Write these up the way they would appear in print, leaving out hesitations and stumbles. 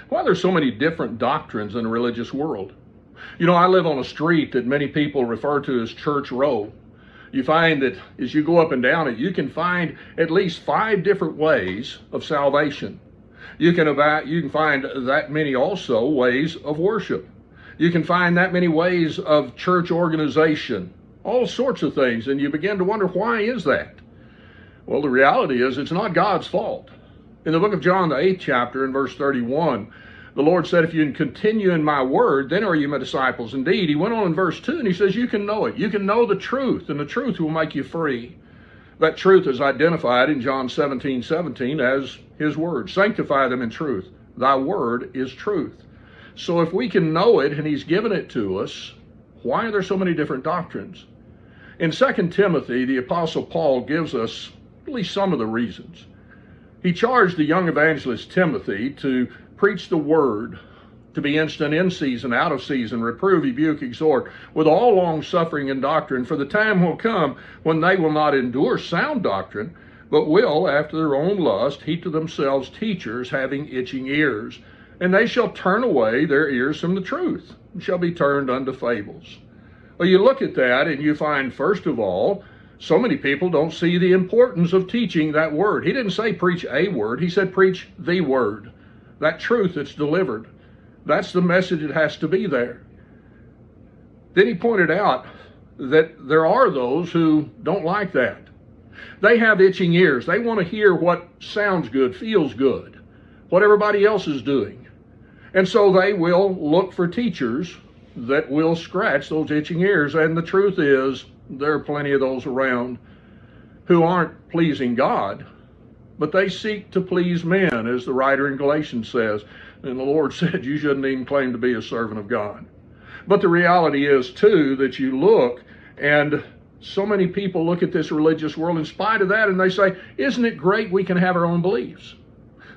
Why there's so many different doctrines in the religious world? You know, I live on a street that many people refer to as Church Row. You find that as you go up and down it, you can find at least 5 different ways of salvation. You can find that many also ways of worship. You can find that many ways of church organization, all sorts of things, and you begin to wonder, why is that? Well, the reality is it's not God's fault. In the book of John, the 8th chapter, in verse 31, the Lord said, if you can continue in my word, then are you my disciples indeed. He went on in verse 2 and he says, you can know it. You can know the truth, and the truth will make you free. That truth is identified in John 17:17 as his word. Sanctify them in truth. Thy word is truth. So if we can know it and he's given it to us, why are there so many different doctrines? In 2 Timothy, the Apostle Paul gives us at least some of the reasons. He charged the young evangelist Timothy to preach the word, to be instant in season, out of season, reprove, rebuke, exhort, with all long suffering and doctrine. For the time will come when they will not endure sound doctrine, but will, after their own lust, heap to themselves teachers having itching ears. And they shall turn away their ears from the truth, and shall be turned unto fables. Well, you look at that and you find, first of all, so many people don't see the importance of teaching that word. He didn't say preach a word, he said preach the word. That truth that's delivered. That's the message that has to be there. Then he pointed out that there are those who don't like that. They have itching ears. They want to hear what sounds good, feels good, what everybody else is doing. And so they will look for teachers that will scratch those itching ears. And the truth is, there are plenty of those around who aren't pleasing God, but they seek to please men, as the writer in Galatians says. And the Lord said you shouldn't even claim to be a servant of God. But the reality is, too, that you look, and so many people look at this religious world in spite of that, and they say, isn't it great we can have our own beliefs?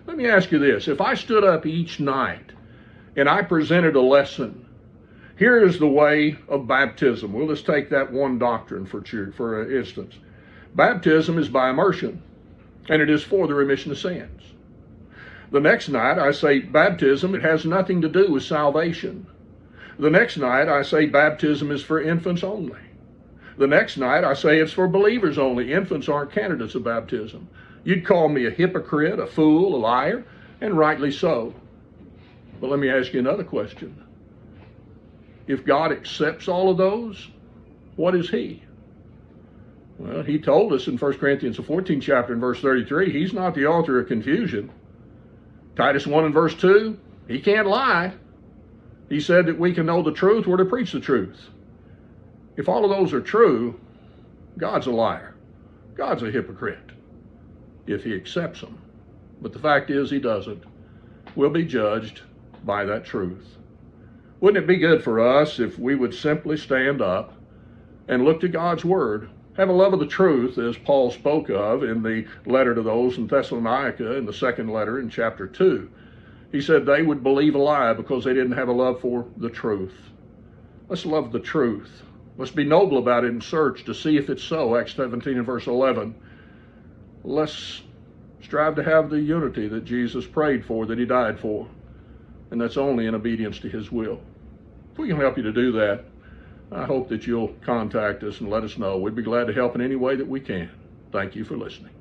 Let me ask you this. If I stood up each night and I presented a lesson, here is the way of baptism. We'll just take that one doctrine for instance. Baptism is by immersion, and it is for the remission of sins. The next night I say baptism, it has nothing to do with salvation. The next night I say baptism is for infants only. The next night I say it's for believers only. Infants aren't candidates of baptism. You'd call me a hypocrite, a fool, a liar, and rightly so. But let me ask you another question. If God accepts all of those, what is he? Well, he told us in 1 Corinthians, the 14th chapter, in verse 33, he's not the author of confusion. Titus 1 and verse 2, he can't lie. He said that we can know the truth, we're to preach the truth. If all of those are true, God's a liar. God's a hypocrite, if he accepts them. But the fact is, he doesn't. We'll be judged by that truth. Wouldn't it be good for us if we would simply stand up and look to God's word, have a love of the truth, as Paul spoke of in the letter to those in Thessalonica, in the second letter in chapter 2. He said they would believe a lie because they didn't have a love for the truth. Let's love the truth. Let's be noble about it and search to see if it's so. Acts 17 and verse 11. Let's strive to have the unity that Jesus prayed for, that he died for. And that's only in obedience to his will. If we can help you to do that, I hope that you'll contact us and let us know. We'd be glad to help in any way that we can. Thank you for listening.